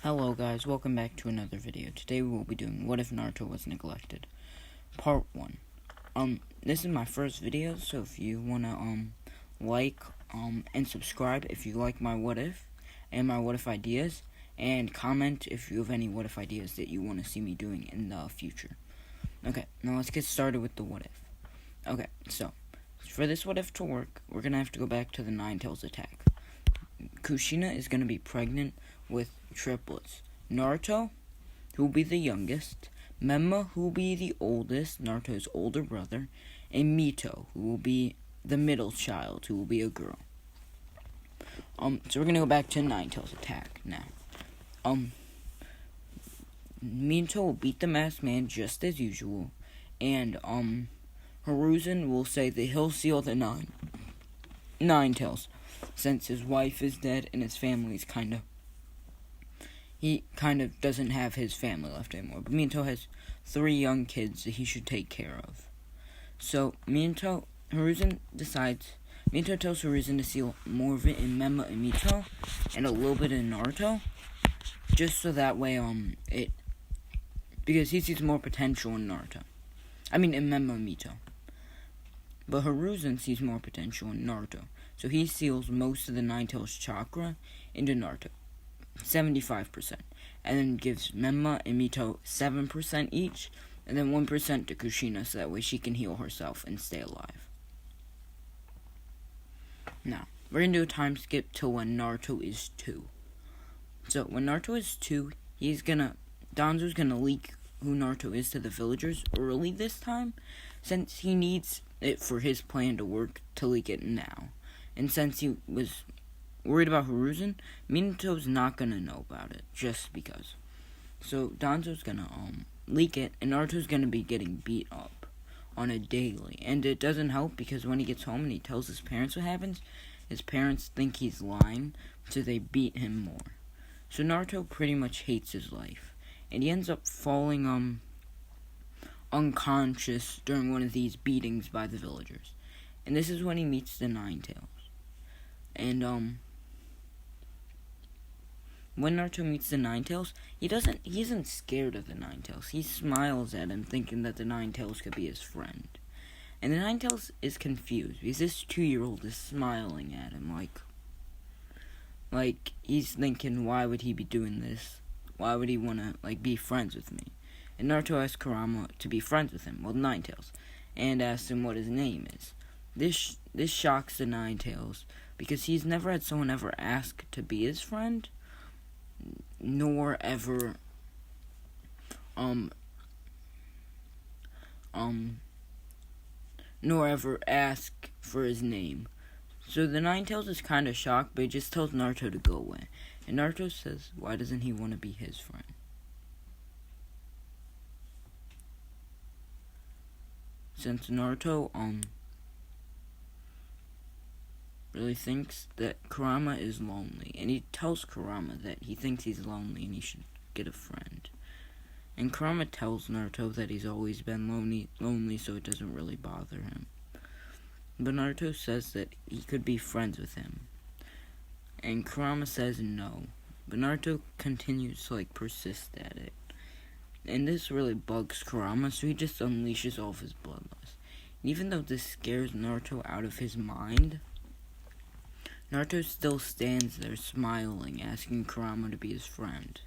Hello guys, welcome back to another video. Today we will be doing What If Naruto Was Neglected? Part 1. This is my first video, so if you wanna like and subscribe if you like my what if and my what if ideas, and comment if you have any what if ideas that you wanna see me doing in the future. Okay, now let's get started with the what if. Okay, so for this what if to work, we're gonna have to go back to the Nine Tails attack. Kushina is gonna be pregnant with triplets. Naruto, who will be the youngest, Memma, who will be the oldest, Naruto's older brother, and Mito, who will be the middle child, who will be a girl. So we're gonna go back to Nine Tails attack now. Mito will beat the masked man just as usual, and Hiruzen will say that he'll seal the Nine Tails, since his wife is dead and his family's he kind of doesn't have his family left anymore. But Mito has 3 young kids that he should take care of. So Mito tells Hiruzen to seal more of it in Memma and Mito, and a little bit in Naruto, just so that way because he sees more potential in Naruto. In Memma and Mito. But Hiruzen sees more potential in Naruto, so he seals most of the Nine Tails chakra into Naruto, 75%, and then gives Memma and Mito 7% each, and then 1% to Kushina, so that way she can heal herself and stay alive. Now, we're going to do a time skip to when Naruto is 2. So, when Naruto is 2, Danzo's gonna leak who Naruto is to the villagers early this time, since he needs it for his plan to work, to leak it now. And since he was worried about Hiruzen, Mito's not gonna know about it, just because. So Danzo's gonna leak it, and Naruto's gonna be getting beat up on a daily. And it doesn't help, because when he gets home and he tells his parents what happens, his parents think he's lying, so they beat him more. So Naruto pretty much hates his life, and he ends up falling unconscious during one of these beatings by the villagers. And this is when he meets the Nine Tails. And when Naruto meets the Nine Tails, he isn't scared of the Nine Tails. He smiles at him, thinking that the Nine Tails could be his friend. And the Nine Tails is confused, because this 2-year-old is smiling at him like he's thinking, why would he be doing this? Why would he wanna be friends with me? And Naruto asks Kurama to be friends with him, the Nine Tails, and asks him what his name is. This shocks the Nine Tails, because he's never had someone ever ask to be his friend, nor ever ask for his name. So the Nine Tails is kind of shocked, but he just tells Naruto to go away. And Naruto says, why doesn't he want to be his friend? Since Naruto really thinks that Kurama is lonely, and he tells Kurama that he thinks he's lonely and he should get a friend. And Kurama tells Naruto that he's always been lonely, so it doesn't really bother him. But Naruto says that he could be friends with him, and Kurama says no. But Naruto continues to persist at it. And this really bugs Kurama, so he just unleashes all of his bloodlust. And even though this scares Naruto out of his mind, Naruto still stands there smiling, asking Kurama to be his friend.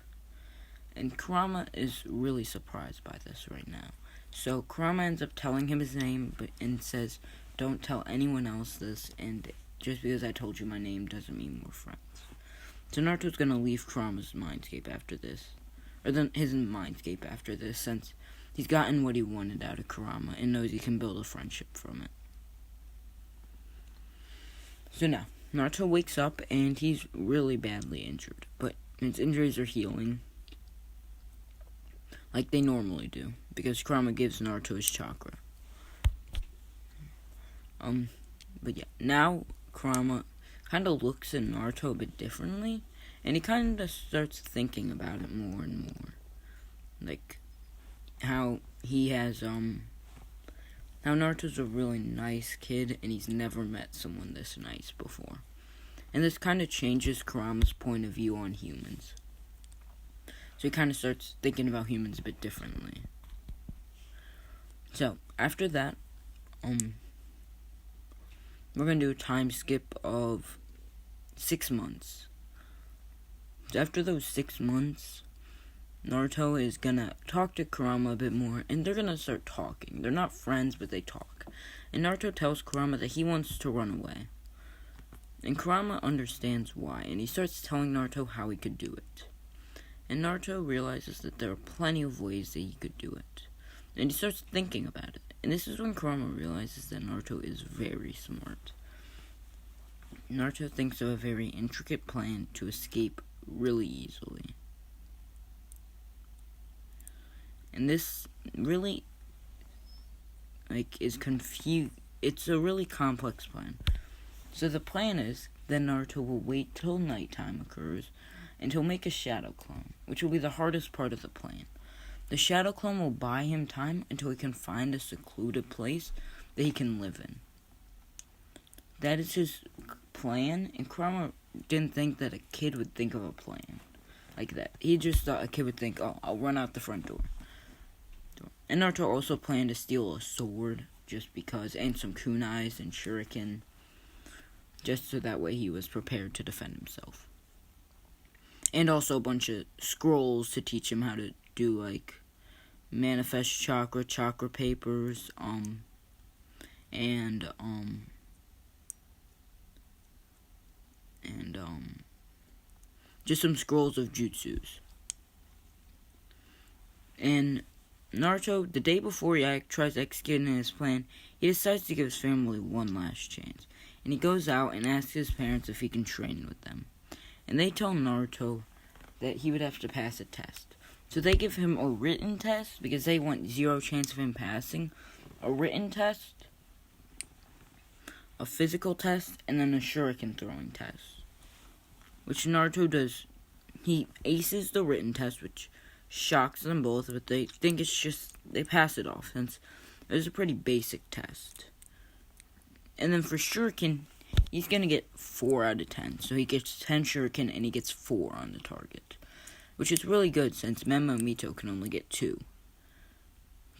And Kurama is really surprised by this right now. So Kurama ends up telling him his name, and says, don't tell anyone else this, and just because I told you my name doesn't mean we're friends. So Naruto's gonna leave Kurama's mindscape after this. His mindscape after this, since he's gotten what he wanted out of Kurama and knows he can build a friendship from it. So now, Naruto wakes up and he's really badly injured, but his injuries are healing like they normally do, because Kurama gives Naruto his chakra. But yeah, now Kurama kind of looks at Naruto a bit differently, and he kind of starts thinking about it more and more. How he has, how Naruto's a really nice kid, and he's never met someone this nice before. And this kind of changes Kurama's point of view on humans. he kind of starts thinking about humans a bit differently. So, after that, we're going to do a time skip of 6 months. So after those 6 months, Naruto is going to talk to Kurama a bit more, and they're going to start talking. They're not friends, but they talk. And Naruto tells Kurama that he wants to run away. And Kurama understands why, and he starts telling Naruto how he could do it. And Naruto realizes that there are plenty of ways that he could do it. And he starts thinking about it. And this is when Kurama realizes that Naruto is very smart. Naruto thinks of a very intricate plan to escape really easily. And this really, is confused. It's a really complex plan. So the plan is that Naruto will wait till nighttime occurs and he'll make a shadow clone, which will be the hardest part of the plan. The shadow clone will buy him time until he can find a secluded place that he can live in. That is his plan, and Kurama didn't think that a kid would think of a plan like that. He just thought a kid would think, oh, I'll run out the front door. And Naruto also planned to steal a sword just because, and some kunais and shuriken, just so that way he was prepared to defend himself. And also a bunch of scrolls to teach him how to do, manifest chakra papers, and just some scrolls of jutsus. And Naruto, the day before he tries executing his plan, he decides to give his family one last chance. And he goes out and asks his parents if he can train with them. And they tell Naruto that he would have to pass a test. So they give him a written test because they want 0 chance of him passing. A written test, a physical test, and then a shuriken throwing test. Which Naruto does. He aces the written test, which shocks them both, but they think it's just, they pass it off since it was a pretty basic test. And then for shuriken, he's going to get 4 out of 10. So he gets 10 shuriken and he gets 4 on the target. Which is really good since Menma and Mito can only get 2.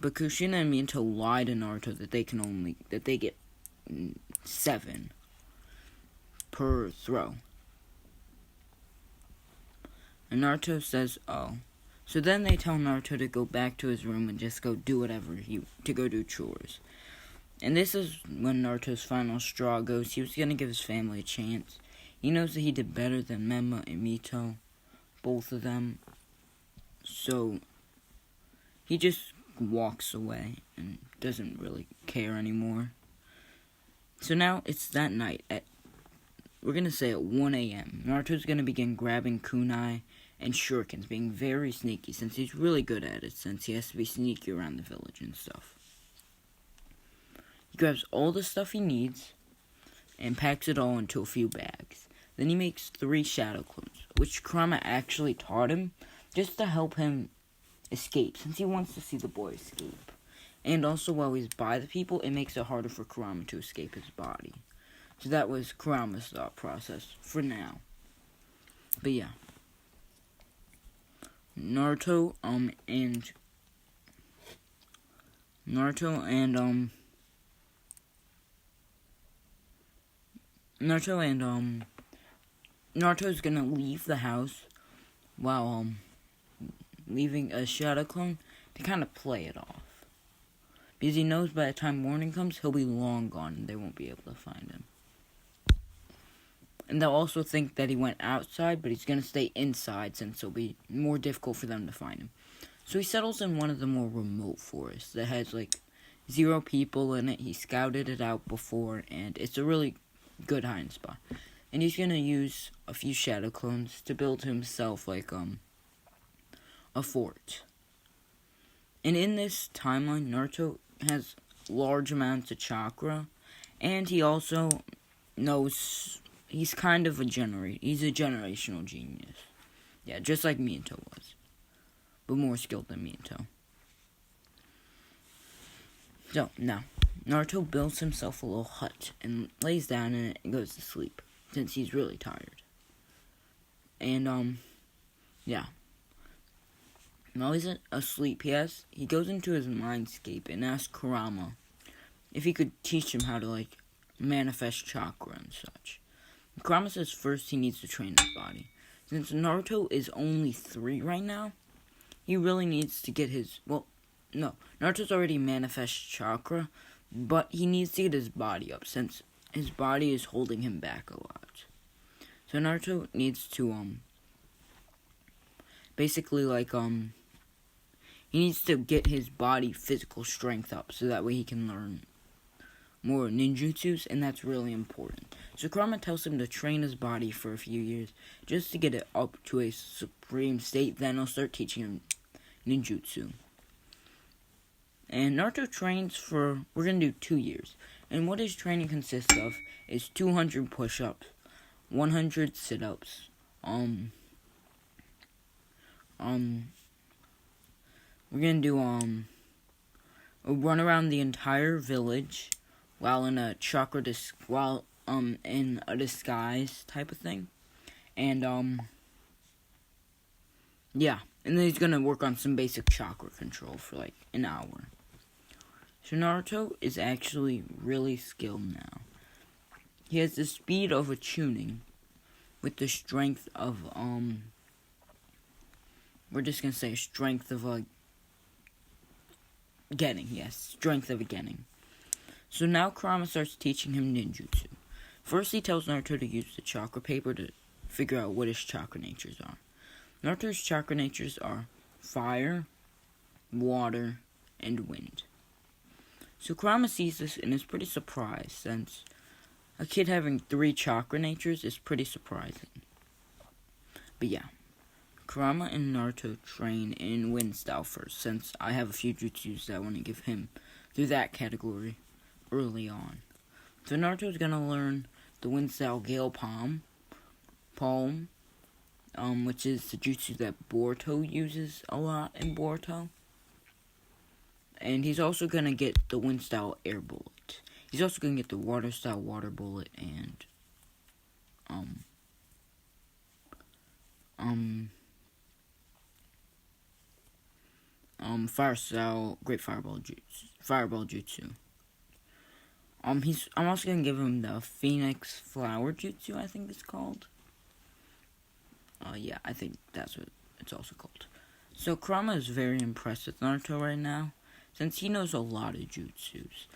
But Kushina and Mito lie to Naruto that they get 7 per throw. And Naruto says, oh. So then they tell Naruto to go back to his room and just go do whatever to go do chores. And this is when Naruto's final straw goes. He was going to give his family a chance. He knows that he did better than Menma and Mito, both of them. So he just walks away and doesn't really care anymore. So now it's that night we're going to say at 1 a.m. Naruto's going to begin grabbing kunai and shurikens, being very sneaky since he's really good at it, since he has to be sneaky around the village and stuff. He grabs all the stuff he needs and packs it all into a few bags. Then he makes 3 shadow clones, which Kurama actually taught him just to help him escape, since he wants to see the boy escape. And also while he's by the people, it makes it harder for Kurama to escape his body. So that was Kurama's thought process for now. But yeah. Naruto and Naruto's gonna leave the house while leaving a shadow clone to kind of play it off. Because he knows by the time morning comes, he'll be long gone and they won't be able to find him. And they'll also think that he went outside, but he's going to stay inside since it'll be more difficult for them to find him. So he settles in one of the more remote forests that has 0 people in it. He scouted it out before, and it's a really good hiding spot. And he's going to use a few shadow clones to build himself a fort. And in this timeline, Naruto has large amounts of chakra, and he also knows he's kind of he's a generational genius. Yeah, just like Mito was, but more skilled than Mito. So, now, Naruto builds himself a little hut and lays down in it and goes to sleep, since he's really tired. And, yeah. While he's asleep, he goes into his mindscape and asks Kurama if he could teach him how to, like, manifest chakra and such. Kurama says first he needs to train his body. Since Naruto is only 3 right now, he really needs to get his... Well, no. Naruto's already manifest chakra, but he needs to get his body up, since his body is holding him back a lot. So Naruto needs to, basically, like, he needs to get his body physical strength up, so that way he can learn more ninjutsus, and that's really important. So Kurama tells him to train his body for a few years, just to get it up to a supreme state, then he'll start teaching him ninjutsu. And Naruto trains for, we're going to do 2 years. And what his training consists of is 200 push-ups, 100 sit-ups, we're going to do, a run around the entire village while in a in a disguise type of thing. And, yeah. And then he's going to work on some basic chakra control for, like, an hour. So Naruto is actually really skilled now. He has the speed of a tuning with the strength of, we're just going to say strength of a Genin, yes, strength of a Genin. So now Kurama starts teaching him ninjutsu. First he tells Naruto to use the chakra paper to figure out what his chakra natures are. Naruto's chakra natures are fire, water, and wind. So Kurama sees this and is pretty surprised, since a kid having 3 chakra natures is pretty surprising. But yeah, Kurama and Naruto train in wind style first, since I have a few jutsus that I want to give him through that category early on. So Naruto's gonna learn the wind style Gale Palm, which is the jutsu that Boruto uses a lot in Boruto. And he's also gonna get the wind style Air Bullet. He's also gonna get the water style Water Bullet and fire style Great Fireball Jutsu. I'm also gonna give him the Phoenix Flower Jutsu, I think it's called. Yeah, I think that's what it's also called. So Kurama is very impressed with Naruto right now, since he knows a lot of jutsus.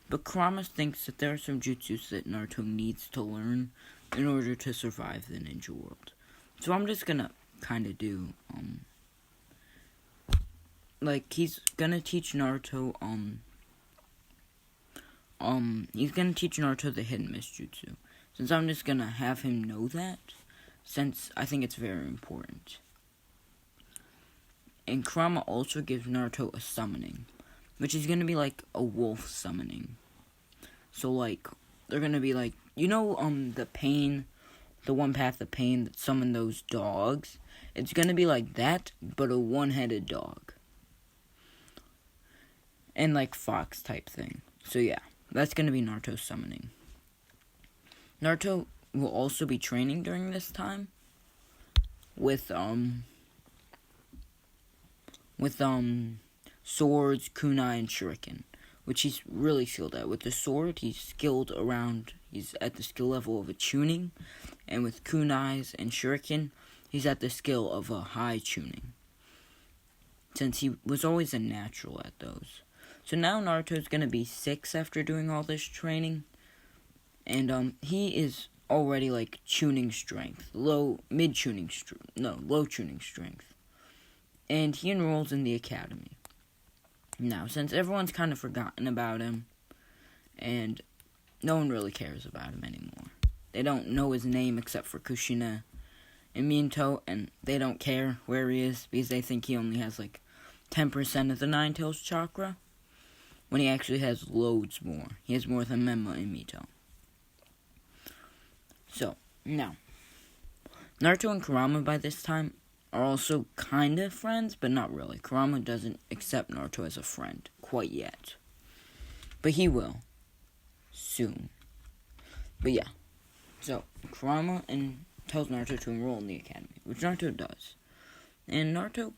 But Kurama thinks that there are some jutsus that Naruto needs to learn in order to survive the ninja world. So I'm just gonna kind of do, he's gonna teach Naruto, he's gonna teach Naruto the Hidden Mist Jutsu. Since I'm just gonna have him know that, since I think it's very important. And Kurama also gives Naruto a summoning, which is gonna be like a wolf summoning. So, like, they're gonna be like, you know, the one path of pain that summoned those dogs? It's gonna be like that, but a one-headed dog. And, like, fox type thing. So, yeah, that's gonna be Naruto's summoning. Naruto will also be training during this time with swords, kunai, and shuriken, which he's really skilled at. With the sword, he's at the skill level of a tuning, and with kunais and shuriken, he's at the skill of a high tuning, since he was always a natural at those. So now Naruto's gonna be 6 after doing all this training, and he is already like tuning strength, low tuning strength, and he enrolls in the academy. Now, since everyone's kind of forgotten about him, and no one really cares about him anymore, they don't know his name except for Kushina and Minato, and they don't care where he is because they think he only has like 10% of the Nine Tails chakra, when he actually has loads more. He has more than Menma and Mito. So, now, Naruto and Kurama by this time are also kind of friends, but not really. Kurama doesn't accept Naruto as a friend quite yet. But he will. Soon. But yeah. So, Kurama tells Naruto to enroll in the academy, which Naruto does. And Naruto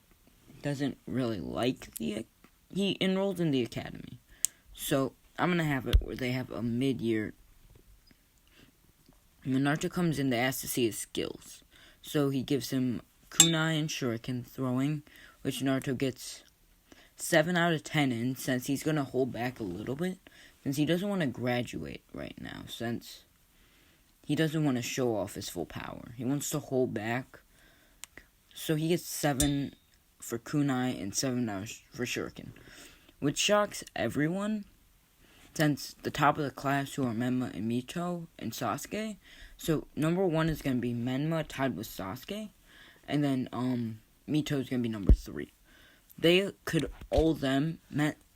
doesn't really like he enrolled in the academy. So I'm going to have it where they have a mid-year. When Naruto comes in, they ask to see his skills. So he gives him kunai and shuriken throwing, which Naruto gets 7 out of 10 in, since he's going to hold back a little bit, since he doesn't want to graduate right now, since he doesn't want to show off his full power. He wants to hold back. So he gets 7 for kunai and 7 for shuriken, which shocks everyone, since the top of the class, who are Menma and Mito and Sasuke. So number 1 is going to be Menma tied with Sasuke, and then Mito is going to be number 3. They could, all of them,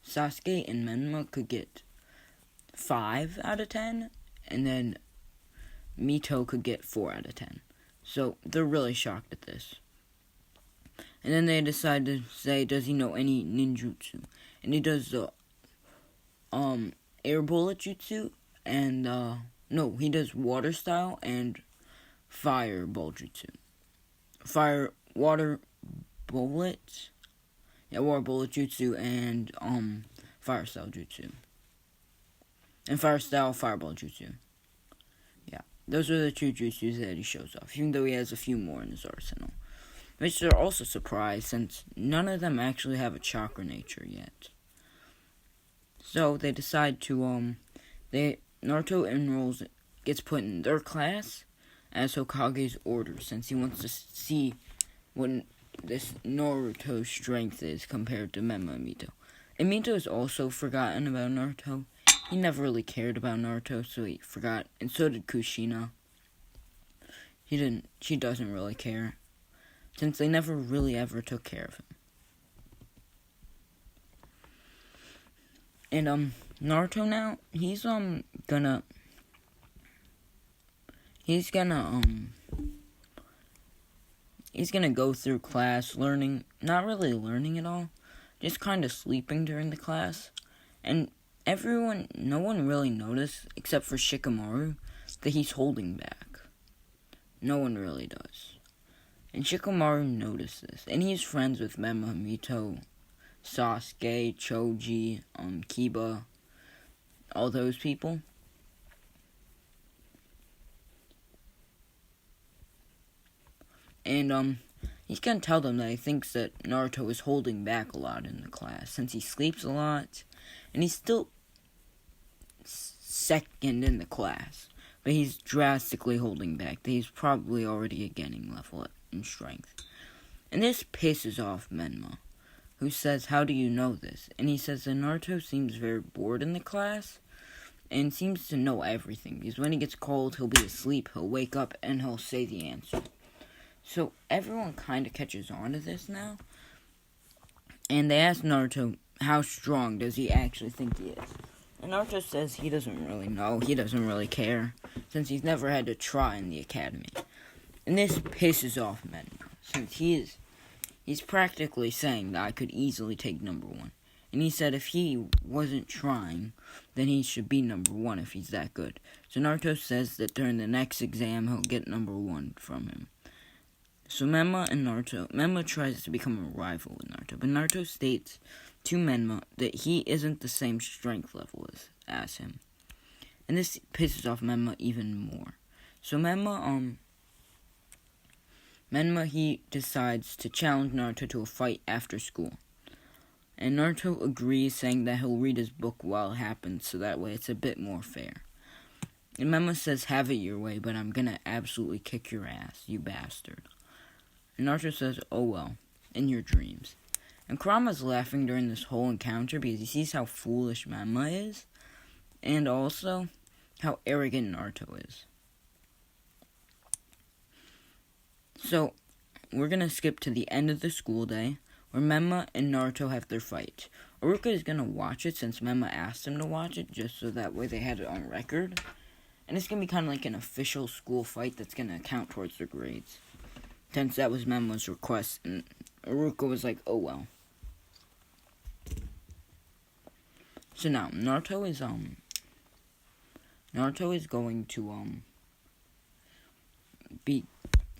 Sasuke and Menma could get 5 out of 10, and then Mito could get 4 out of 10. So they're really shocked at this. And then they decide to say, does he know any ninjutsu? And he does the air bullet jutsu, and no, he does water style and fireball jutsu. Water bullet jutsu and fire style jutsu. And fire style fireball jutsu. Yeah, those are the 2 jutsus that he shows off, even though he has a few more in his arsenal. Which they're also surprised, since none of them actually have a chakra nature yet. So they decide to Naruto gets put in their class as Hokage's orders, since he wants to see what this Naruto's strength is compared to Menma and Mito. And Mito is also forgotten about Naruto. He never really cared about Naruto, so he forgot. And so did Kushina. She doesn't really care, since they never really ever took care of him. And Naruto now, he's gonna go through class learning, not really learning at all, just kind of sleeping during the class. And no one really noticed, except for Shikamaru, that he's holding back. No one really does. And Shikamaru notices, and he's friends with Menma, Mito, Sasuke, Choji, Kiba, all those people. And he's gonna tell them that he thinks that Naruto is holding back a lot in the class, since he sleeps a lot, and he's still second in the class, but he's drastically holding back. He's probably already a gaining level in strength. And this pisses off Menma, who says, how do you know this? And he says that Naruto seems very bored in the class, and seems to know everything, because when he gets called, he'll be asleep, he'll wake up, and he'll say the answer. So everyone kind of catches on to this now, and they ask Naruto, how strong does he actually think he is? And Naruto says he doesn't really know, he doesn't really care, since he's never had to try in the academy. And this pisses off Menma, since he's practically saying that I could easily take number 1. And he said if he wasn't trying, then he should be number 1 if he's that good. So Naruto says that during the next exam, he'll get number 1 from him. So Menma tries to become a rival with Naruto, but Naruto states to Menma that he isn't the same strength level as him. And this pisses off Menma even more. So Menma, he decides to challenge Naruto to a fight after school. And Naruto agrees, saying that he'll read his book while it happens, so that way it's a bit more fair. And Menma says, have it your way, but I'm gonna absolutely kick your ass, you bastard. And Naruto says, oh well, in your dreams. And Kurama's laughing during this whole encounter because he sees how foolish Menma is, and also how arrogant Naruto is. So, we're gonna skip to the end of the school day, where Menma and Naruto have their fight. Iruka is gonna watch it, since Menma asked him to watch it, just so that way they had it on record. And it's gonna be kind of like an official school fight that's gonna count towards their grades, since that was Menma's request, and Iruka was like, oh well. So now, Naruto is going to,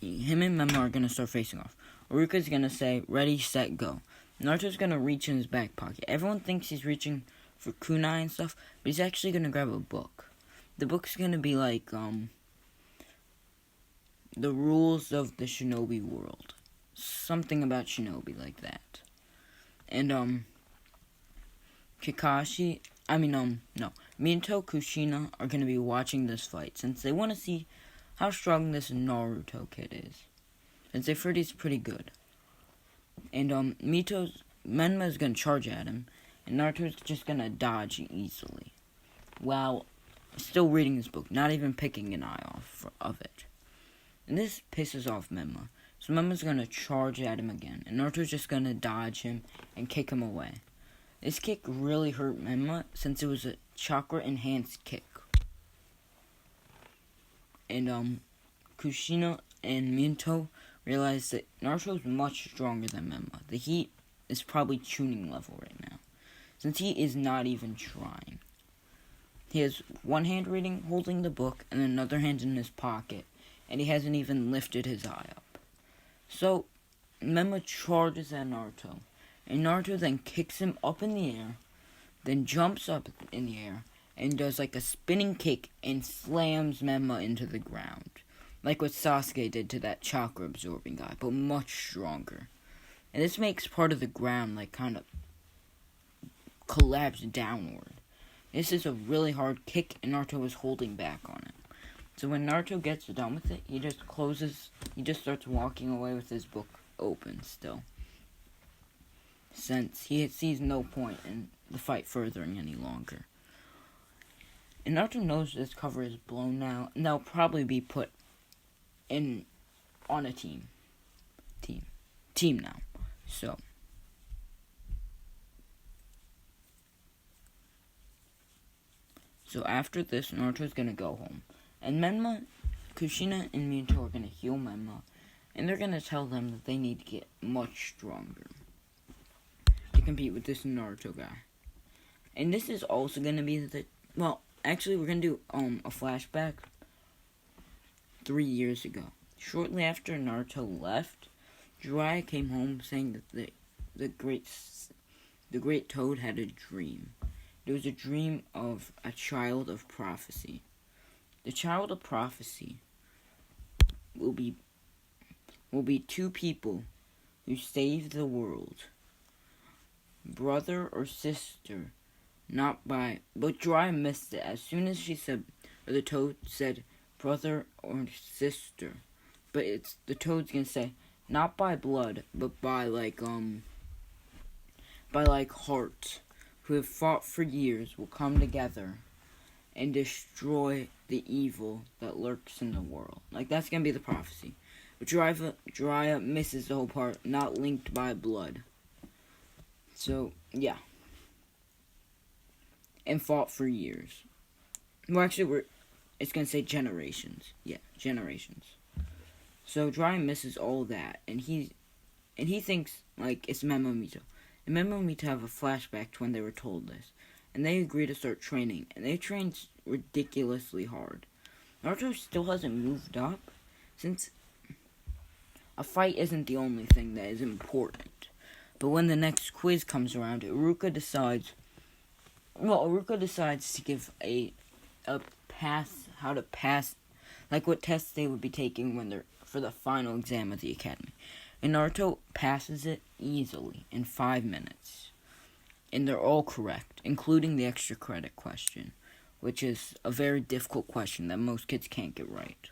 him and Menma are gonna start facing off. Iruka's gonna say, ready, set, go. Naruto's gonna reach in his back pocket. Everyone thinks he's reaching for kunai and stuff, but he's actually gonna grab a book. The book's gonna be like, the rules of the shinobi world. Something about shinobi like that. And, Minato, Kushina are gonna be watching this fight, since they want to see how strong this Naruto kid is. Since they've heard he's pretty good. And, Menma is gonna charge at him, and Naruto's just gonna dodge easily. While still reading his book, not even picking an eye off of it. And this pisses off Menma. So Menma's gonna charge at him again, and Naruto's just gonna dodge him and kick him away. This kick really hurt Menma, since it was a chakra-enhanced kick. And, Kushina and Minato realize that Naruto's much stronger than Menma. The heat is probably tuning level right now, since he is not even trying. He has one hand holding the book, and another hand in his pocket, and he hasn't even lifted his eye up. So, Menma charges at Naruto, and Naruto then kicks him up in the air, then jumps up in the air, and does like a spinning kick and slams Menma into the ground. Like what Sasuke did to that chakra-absorbing guy, but much stronger. And this makes part of the ground like kind of collapse downward. This is a really hard kick, and Naruto is holding back on it. So when Naruto gets done with it, he just starts walking away with his book open still. Since he sees no point in the fight furthering any longer. And Naruto knows this cover is blown now, and they'll probably be put on a team now. So after this, Naruto's gonna go home. And Menma, Kushina, and Minato are gonna heal Menma. And they're gonna tell them that they need to get much stronger to compete with this Naruto guy. And this is also gonna be actually we're gonna do a flashback 3 years ago. Shortly after Naruto left, Jiraiya came home saying that the great Toad had a dream. It was a dream of a child of prophecy. The child of prophecy will be two people who save the world. Brother or sister, but Jiraiya missed it. As soon as the Toad said brother or sister. But the Toad's gonna say, not by blood, but by heart, who have fought for years, will come together and destroy the evil that lurks in the world. That's gonna be the prophecy. But Jiraiya misses the whole part, not linked by blood. So, yeah. And fought for years. Well, actually, it's gonna say generations. Yeah, generations. So Jiraiya misses all that, and he thinks it's Menma and Minato. And Menma and Minato have a flashback to when they were told this, and they agree to start training, and they train ridiculously hard. Naruto still hasn't moved up, since a fight isn't the only thing that is important. But when the next quiz comes around, Iruka decides to give a pass, how to pass, what tests they would be taking when they're for the final exam of the academy. And Naruto passes it easily in 5 minutes. And they're all correct, including the extra credit question, which is a very difficult question that most kids can't get right.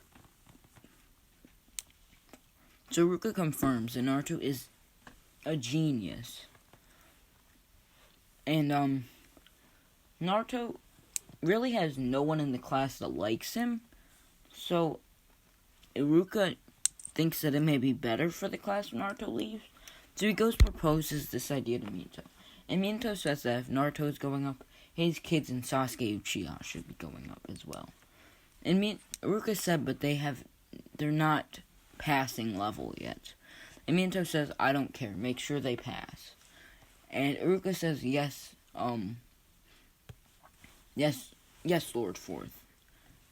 So Iruka confirms that Naruto is a genius. And Naruto really has no one in the class that likes him. So Iruka thinks that it may be better for the class when Naruto leaves. So he proposes this idea to Minato. And Minato says that if Naruto is going up, his kids and Sasuke Uchiha should be going up as well. And Iruka said, but they're not passing level yet. And Minato says, I don't care, make sure they pass. And Iruka says, yes, Lord Fourth.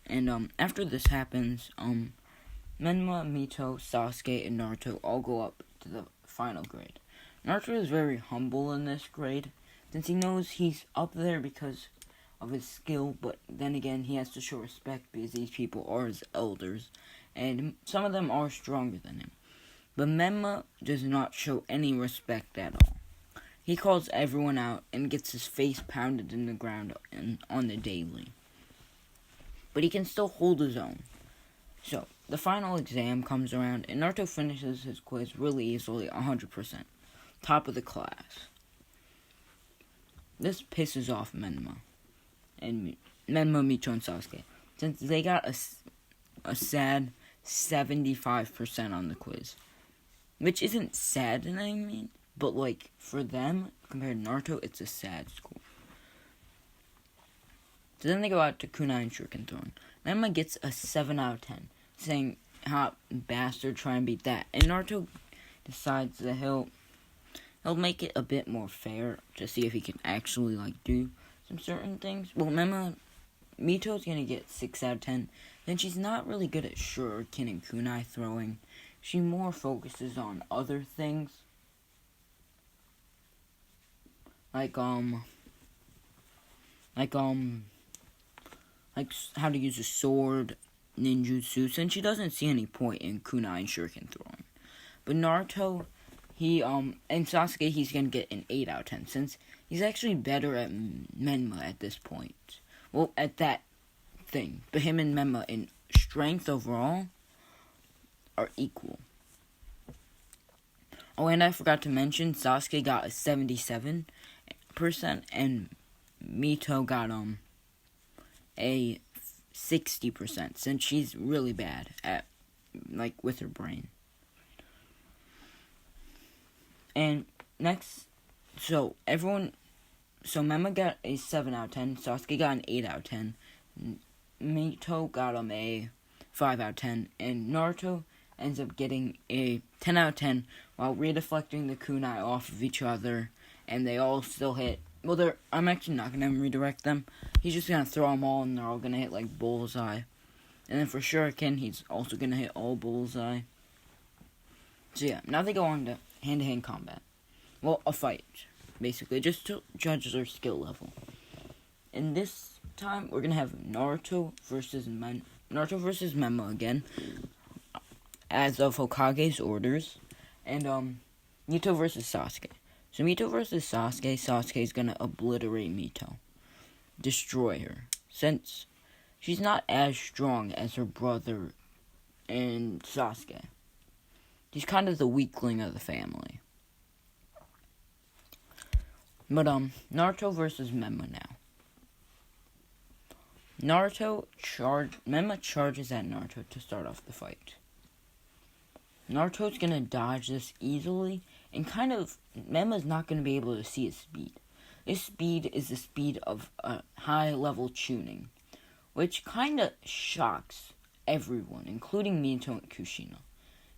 And after this happens, Menma, Mito, Sasuke, and Naruto all go up to the final grade. Naruto is very humble in this grade, since he knows he's up there because of his skill, but then again, he has to show respect because these people are his elders, and some of them are stronger than him. But Menma does not show any respect at all. He calls everyone out and gets his face pounded in the ground on the daily. But he can still hold his own. So, the final exam comes around, and Naruto finishes his quiz really easily, 100%. Top of the class. This pisses off Menma, Mito, and Sasuke, since they got a sad 75% on the quiz. Which isn't saddening, but like, for them, compared to Naruto, it's a sad score. So then they go out to kunai and shuriken throwing. Menma gets a 7 out of 10, saying, "Hot bastard, try and beat that." And Naruto decides that he'll make it a bit more fair to see if he can actually do some certain things. Well, Mito's gonna get 6 out of 10. Then she's not really good at shuriken and kunai throwing. She more focuses on other things. Like how to use a sword, ninjutsu, since she doesn't see any point in kunai and shuriken throwing. But Naruto, and Sasuke, he's gonna get an 8 out of 10, since he's actually better at Menma at this point. Well, at that thing. But him and Menma in strength overall are equal. Oh, and I forgot to mention, Sasuke got a 77%, and Mito got a 60%, since she's really bad at with her brain. And next, so Menma got a 7 out of 10, Sasuke got an 8 out of 10, Mito got a 5 out of 10, and Naruto ends up getting a 10 out of 10 while redeflecting the kunai off of each other, and they all still hit. Well, I'm actually not going to redirect them. He's just going to throw them all, and they're all going to hit bullseye. And then for shuriken, he's also going to hit all bullseye. So yeah, now they go on to hand-to-hand combat. Well, a fight, basically, just to judge their skill level. And this time, we're going to have Naruto versus Menma again, as of Hokage's orders, and Mito versus Sasuke. So Mito versus Sasuke is gonna obliterate Mito, destroy her, since she's not as strong as her brother and Sasuke. He's kind of the weakling of the family. But Naruto versus Menma now. Menma charges at Naruto to start off the fight. Naruto's gonna dodge this easily, and Menma's not gonna be able to see his speed. His speed is the speed of a high-level tuning, which kinda shocks everyone, including Mito and Kushina.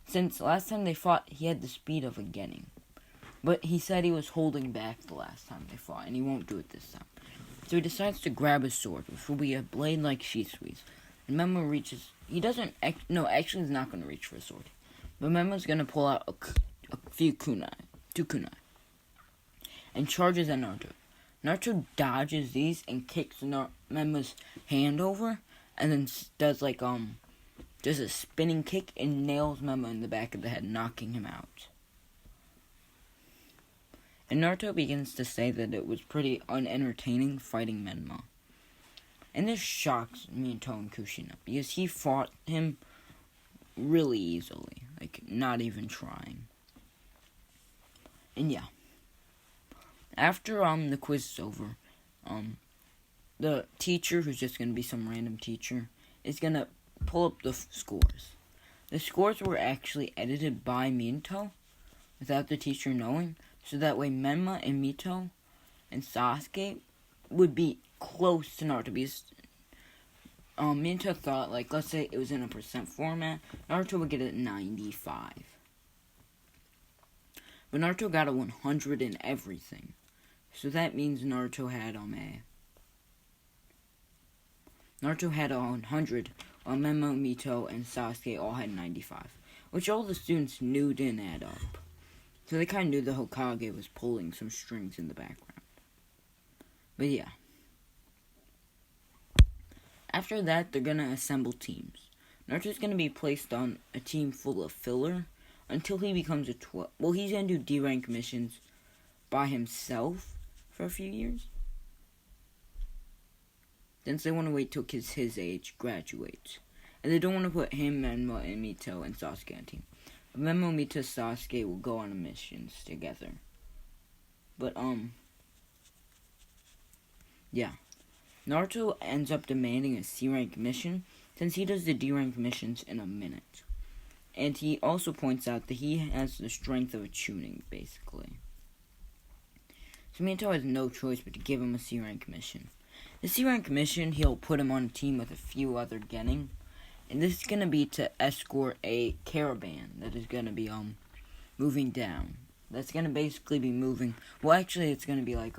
Since last time they fought, he had the speed of a Genin. But he said he was holding back the last time they fought, and he won't do it this time. So he decides to grab his sword, which will be a blade like Shisui's. And Menma reaches... actually he's not gonna reach for a sword. But Menma's gonna pull out a few kunai, 2 kunai, and charges at Naruto. Naruto dodges these and kicks Menma's hand over, and then does a spinning kick and nails Menma in the back of the head, knocking him out. And Naruto begins to say that it was pretty unentertaining fighting Menma. And this shocks Mito and Kushina, because he fought him really easily, not even trying. And yeah, after the quiz is over, the teacher, who's just gonna be some random teacher, is gonna pull up the scores. The scores were actually edited by Mito without the teacher knowing, so that way Menma and Mito and Sasuke would be close to Naruto, because Mito thought, let's say it was in a percent format, Naruto would get a 95. But Naruto got a 100 in everything. So that means Naruto had a 100, while Menma, Mito, and Sasuke all had 95. Which all the students knew didn't add up. So they kind of knew the Hokage was pulling some strings in the background. But yeah. After that, they're going to assemble teams. Naruto's going to be placed on a team full of filler until he becomes a 12. Well, he's going to do D-rank missions by himself for a few years. Since they want to wait till kids his age graduate. And they don't want to put him, Menma, and Mito, and Sasuke on a team. But Menma, Mito, Sasuke will go on missions together. But, yeah. Naruto ends up demanding a C-rank mission, since he does the D-rank missions in a minute. And he also points out that he has the strength of a Chunin, basically. So Mito has no choice but to give him a C-rank mission. The C-rank mission, he'll put him on a team with a few other Genin. And this is going to be to escort a caravan that is going to be, moving down. That's going to basically be moving... Well, actually, it's going to be like,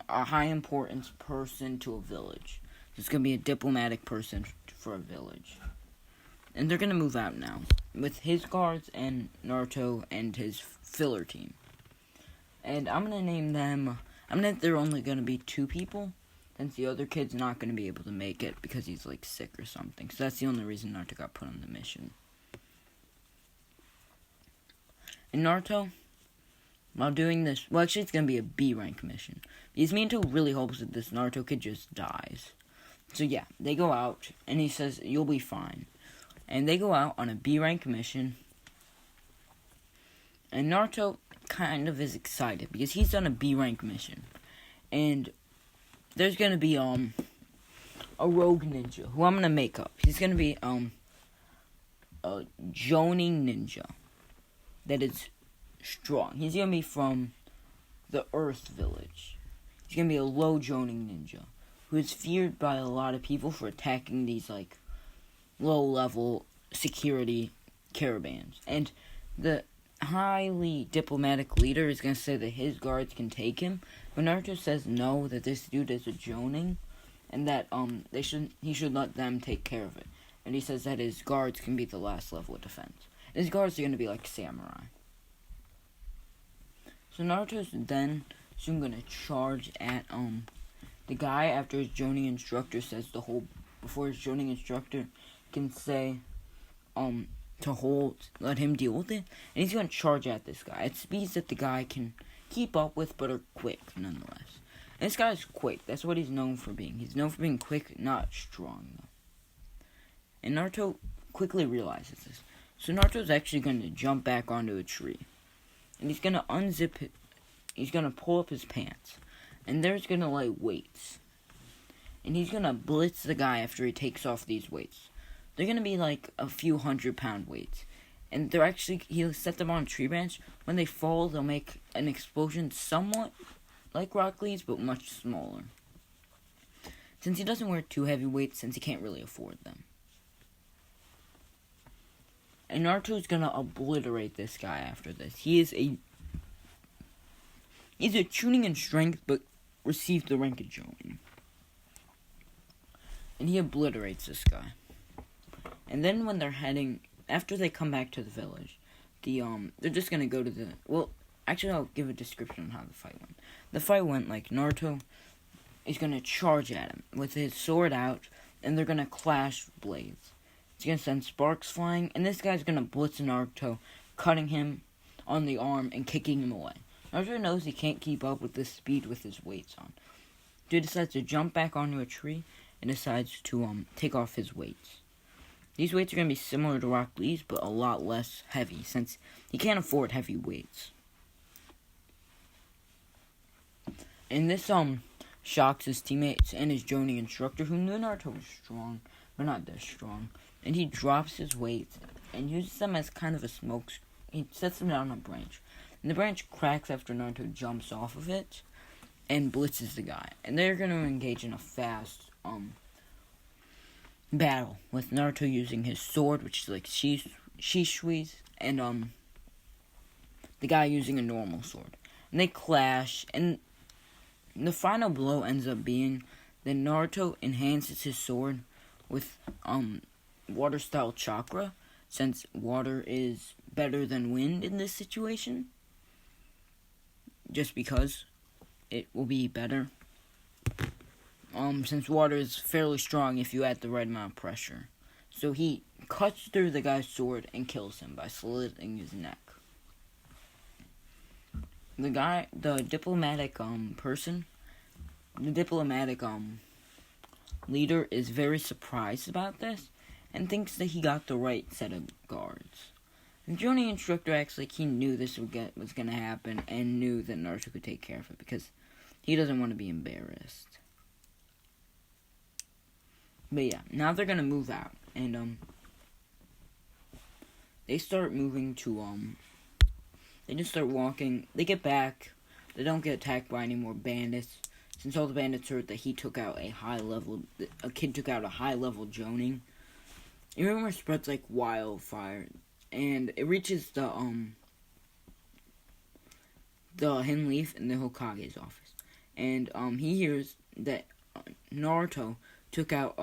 a high importance person to a village. It's going to be a diplomatic person for a village. And they're going to move out now. With his guards and Naruto and his filler team. And I'm going to name them... they're only going to be 2 people. Since the other kid's not going to be able to make it because he's, like, sick or something. So that's the only reason Naruto got put on the mission. And Naruto, while doing this... Well, actually, it's going to be a B-rank mission. Because Minato really hopes that this Naruto kid just dies. So, yeah, they go out, and he says, you'll be fine. And they go out on a B-rank mission. And Naruto kind of is excited because he's done a B-rank mission. And there's going to be, a rogue ninja who I'm going to make up. He's going to be, a Jonin ninja that is strong. He's going to be from the Earth Village. He's going to be a low Jonin ninja who is feared by a lot of people for attacking these, like, low-level security caravans. And the highly diplomatic leader is going to say that his guards can take him. But Naruto says no, that this dude is a Jonin, and that he should let them take care of it. And he says that his guards can be the last level of defense. And his guards are going to be like samurai. So Naruto's then soon going to charge at the guy after his Jonin instructor says before his Jonin instructor can say let him deal with it. And he's going to charge at this guy at speeds that the guy can keep up with, but are quick nonetheless. And this guy's quick. That's what he's known for being. He's known for being quick, not strong, though. And Naruto quickly realizes this. So Naruto's actually going to jump back onto a tree. And he's going to unzip it. He's going to pull up his pants. And there's going to lay weights. And he's going to blitz the guy after he takes off these weights. They're going to be like a few 100-pound weights. And they're actually, he'll set them on a tree branch. When they fall, they'll make an explosion somewhat like Rock Lee's, but much smaller. Since he doesn't wear too heavy weights, since he can't really afford them. And Naruto's gonna obliterate this guy after this. He's a tuning in strength, but received the rank of Jonin. And he obliterates this guy. And then when they're heading, after they come back to the village, they're just gonna go to the, well, actually I'll give a description on how the fight went. The fight went like Naruto is gonna charge at him with his sword out, and they're gonna clash blades. He's gonna send sparks flying, and this guy's gonna blitz Naruto, cutting him on the arm and kicking him away. Naruto knows he can't keep up with this speed with his weights on. So he decides to jump back onto a tree and decides to take off his weights. These weights are gonna be similar to Rock Lee's, but a lot less heavy, since he can't afford heavy weights. And this shocks his teammates and his Jonin instructor, who knew Naruto was strong, but not this strong. And he drops his weights and uses them as kind of a smoke. He sets them down on a branch. And the branch cracks after Naruto jumps off of it and blitzes the guy. And they're going to engage in a fast battle with Naruto using his sword, which is like Shishui's, and the guy using a normal sword. And they clash, and the final blow ends up being that Naruto enhances his sword with water-style chakra, since water is better than wind in this situation, just because it will be better. Since water is fairly strong if you add the right amount of pressure. So he cuts through the guy's sword and kills him by slitting his neck. The diplomatic leader is very surprised about this and thinks that he got the right set of guards. The Jonin instructor acts like he knew this was going to happen and knew that Naruto could take care of it because he doesn't want to be embarrassed. But yeah, now they're going to move out and they start moving to they just start walking. They get back. They don't get attacked by any more bandits. Since all the bandits heard that he took out a kid took out a high-level Jonin. The rumor spreads like wildfire, and it reaches the Hidden Leaf in the Hokage's office. And he hears that Naruto took out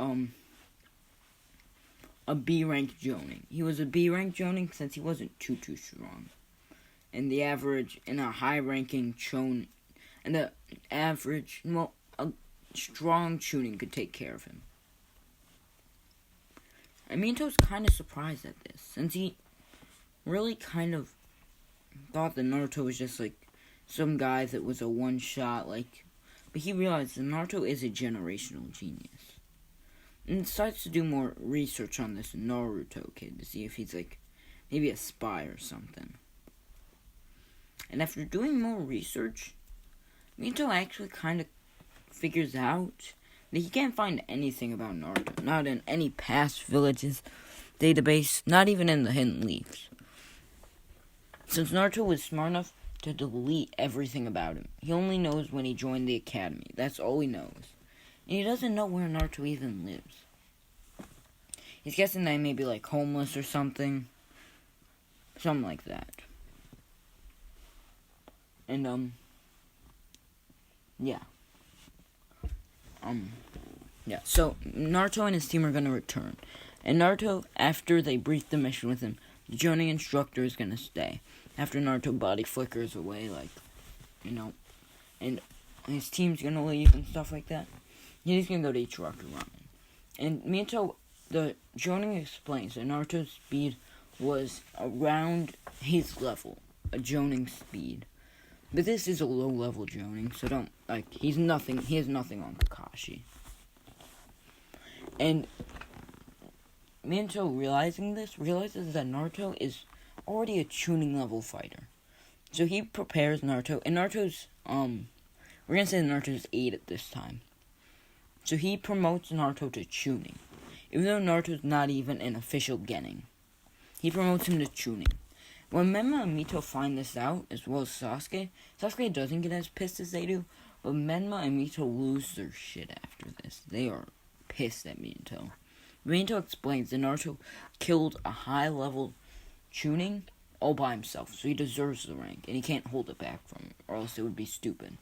a B-ranked Jonin. He was a B-ranked Jonin since he wasn't too strong. And the average, in a high-ranking Chunin, and a strong Chunin could take care of him. And Minato's kind of surprised at this, since he really kind of thought that Naruto was just like some guy that was a one-shot, but he realized that Naruto is a generational genius. And decides to do more research on this Naruto kid to see if he's maybe a spy or something. And after doing more research, Minato actually kind of figures out that he can't find anything about Naruto. Not in any past villages database, not even in the Hidden Leaves. Since Naruto was smart enough to delete everything about him, he only knows when he joined the academy. That's all he knows. And he doesn't know where Naruto even lives. He's guessing that he may be homeless or something. Something like that. And, yeah. So Naruto and his team are gonna return. And Naruto, after they brief the mission with him, the Jonin instructor is gonna stay. After Naruto body flickers away, and his team's gonna leave and stuff like that. He's gonna go to Ichiraku Ramen. And Minato, the Jonin explains that Naruto's speed was around his level, a Jonin speed. But this is a low-level Jonin, so don't, he has nothing on Kakashi. And Minato, realizes that Naruto is already a Chunin level fighter. So he prepares Naruto, and Naruto's, we're gonna say Naruto's 8 at this time. So he promotes Naruto to Chunin, even though Naruto's not even an official Genin. He promotes him to Chunin. When Menma and Mito find this out, as well as Sasuke doesn't get as pissed as they do, but Menma and Mito lose their shit after this. They are pissed at Mito. Mito explains that Naruto killed a high-level Chunin all by himself, so he deserves the rank, and he can't hold it back from him, or else it would be stupid.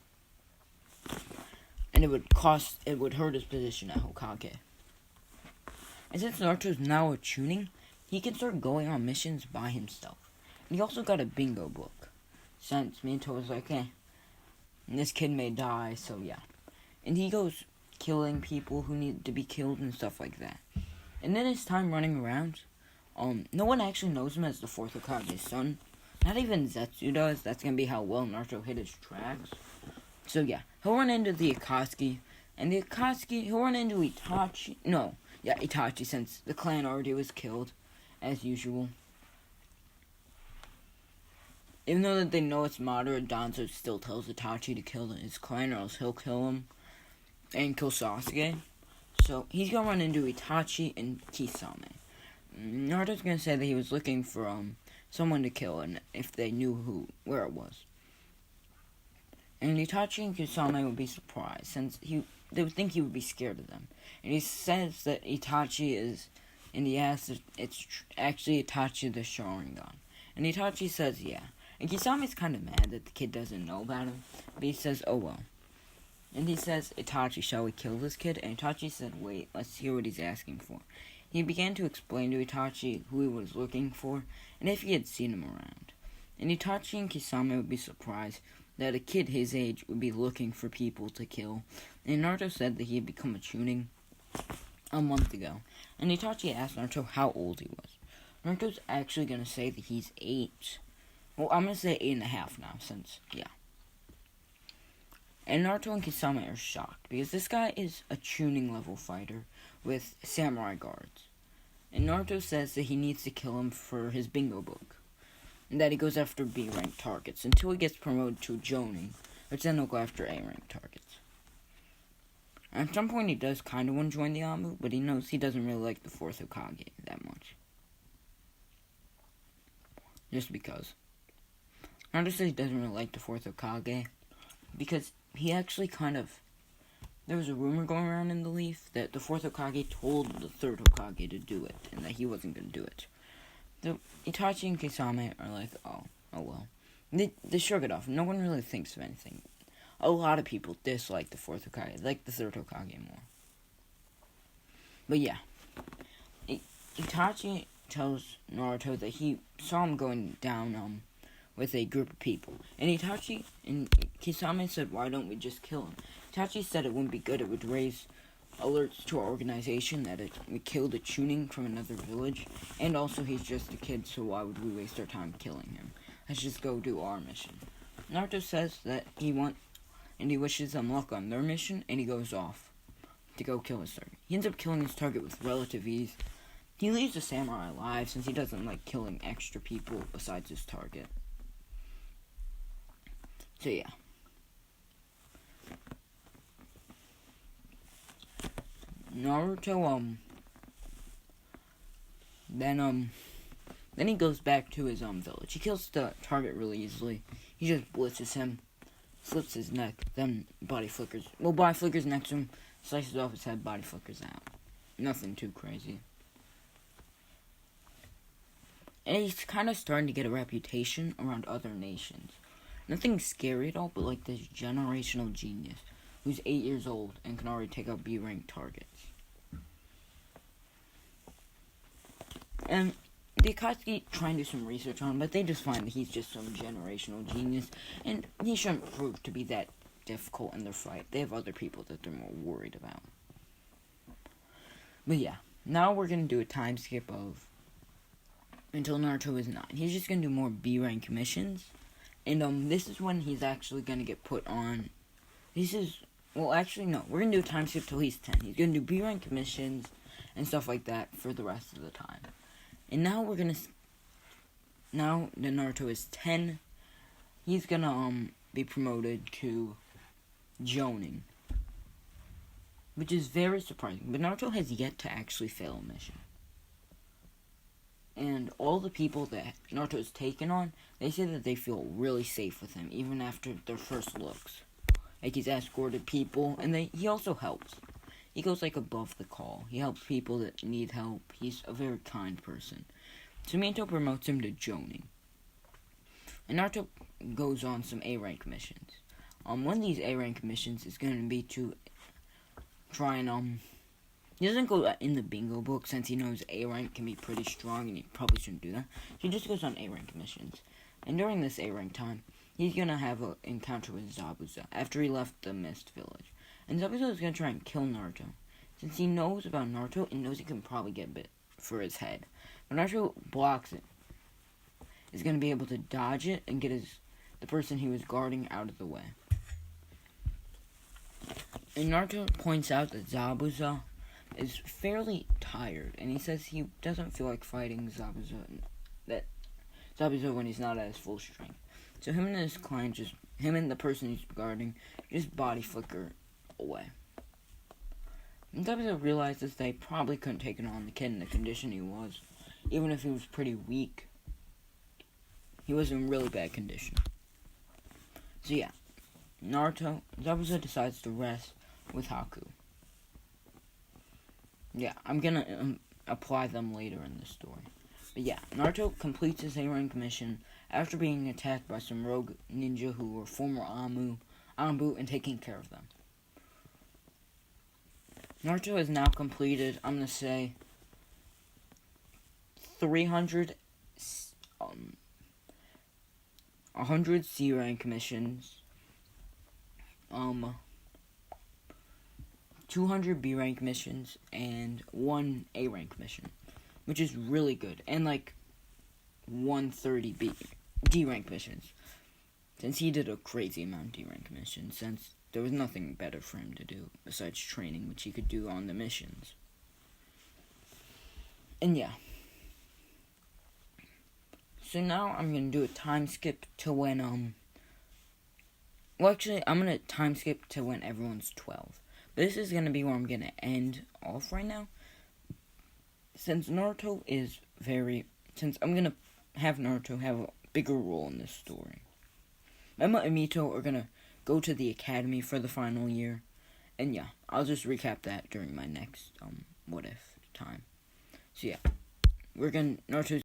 And it would hurt his position at Hokage. And since Naruto's now a Chunin, he can start going on missions by himself. And he also got a bingo book, since Minato was this kid may die, so yeah. And he goes killing people who need to be killed and stuff like that. And then his time running around, no one actually knows him as the 4th Hokage's son. Not even Zetsu does. That's gonna be how well Naruto hit his tracks. So yeah, he'll run into the Akatsuki, and the Akatsuki, he'll run into Itachi. Itachi, since the clan already was killed, as usual. Even though that they know it's Madara, Danzo still tells Itachi to kill his clan, or else he'll kill him and kill Sasuke. So he's gonna run into Itachi and Kisame. Naruto's gonna say that he was looking for someone to kill, and if they knew where it was. And Itachi and Kisame would be surprised, since they would think he would be scared of them. And he says that Itachi is, and he asks if it's actually Itachi the Sharingan. And Itachi says yeah. And Kisame's kind of mad that the kid doesn't know about him, but he says, oh well. And he says, Itachi, shall we kill this kid? And Itachi said, wait, let's hear what he's asking for. he began to explain to Itachi who he was looking for and if he had seen him around. And Itachi and Kisame would be surprised that a kid his age would be looking for people to kill. And Naruto said that he had become a Chunin a month ago. And Itachi asked Naruto how old he was. Naruto's actually going to say that he's 8. Well, I'm going to say 8.5 now, since, yeah. And Naruto and Kisame are shocked, because this guy is a Chunin level fighter with samurai guards. And Naruto says that he needs to kill him for his bingo book. And that he goes after B-rank targets until he gets promoted to Jonin, which then he'll go after A-rank targets. At some point he does kind of want to join the Anbu, but he knows he doesn't really like the 4th Hokage that much. Just because. Naruto says he doesn't really like the 4th Hokage, because he actually there was a rumor going around in the Leaf that the 4th Hokage told the 3rd Hokage to do it, and that he wasn't going to do it. The Itachi and Kisame are like, oh well. They shrug it off. No one really thinks of anything. A lot of people dislike the 4th Hokage, like the 3rd Hokage more. But yeah, Itachi tells Naruto that he saw him going down with a group of people. And Itachi and Kisame said, why don't we just kill him? Itachi said it wouldn't be good. It would raise alerts to our organization that we killed a Chunin from another village. And also he's just a kid, so why would we waste our time killing him? Let's just go do our mission. Naruto says that he wishes them luck on their mission, and he goes off to go kill his target. He ends up killing his target with relative ease. He leaves the samurai alive since he doesn't like killing extra people besides his target. So yeah. Naruto, then he goes back to his village. He kills the target really easily. He just blitzes him, slits his neck, then body flickers. Well, body flickers next to him, slices off his head, body flickers out. Nothing too crazy. And he's kind of starting to get a reputation around other nations. Nothing scary at all, but like this generational genius who's 8 years old and can already take out B-rank targets. And the Akatsuki try and do some research on him, but they just find that he's just some generational genius, and he shouldn't prove to be that difficult in their fight. They have other people that they're more worried about. But yeah, now we're going to do a time skip of until Naruto is 9. He's just going to do more B-rank missions, and this is when he's actually going to get put on. Well, actually, no. We're going to do a time skip till he's 10. He's going to do B-rank missions and stuff like that for the rest of the time. And now now that Naruto is 10, he's going to be promoted to Jonin, which is very surprising. But Naruto has yet to actually fail a mission. And all the people that Naruto's taken on, they say that they feel really safe with him, even after their first looks. Like, he's escorted people, and he also helps. He goes, above the call. He helps people that need help. He's a very kind person. Suminto promotes him to Jonin. And Naruto goes on some A-rank missions. One of these A-rank missions is going to be to try and, he doesn't go in the bingo book since he knows A-rank can be pretty strong and he probably shouldn't do that. So he just goes on A-rank missions. And during this A-rank time, he's going to have an encounter with Zabuza after he left the Mist Village. And Zabuza is going to try and kill Naruto. Since he knows about Naruto and knows he can probably get bit for his head. But Naruto blocks it. He's going to be able to dodge it and get the person he was guarding out of the way. And Naruto points out that Zabuza is fairly tired. And he says he doesn't feel like fighting Zabuza when he's not at his full strength. So him and his client him and the person he's guarding, just body flicker away. And Zabuza realizes they probably couldn't take it on the kid in the condition he was. Even if he was pretty weak, he was in really bad condition. So yeah, Zabuza decides to rest with Haku. Yeah, I'm gonna apply them later in the story. But yeah, Naruto completes his A-rank mission after being attacked by some rogue ninja who were former Anbu and taking care of them. Naruto has now completed, I'm gonna say, 300 100 C rank missions, 200 B rank missions, and 1 A rank mission, which is really good, and like 130 D rank missions, since he did a crazy amount of D rank missions, since there was nothing better for him to do besides training, which he could do on the missions. And yeah. So now I'm going to do a time skip to when, well, actually, I'm going to time skip to when everyone's 12. But this is going to be where I'm going to end off right now. Since I'm going to have Naruto have a bigger role in this story. Emma and Mito are going to go to the academy for the final year. And yeah, I'll just recap that during my next, what if time. So yeah, Naruto's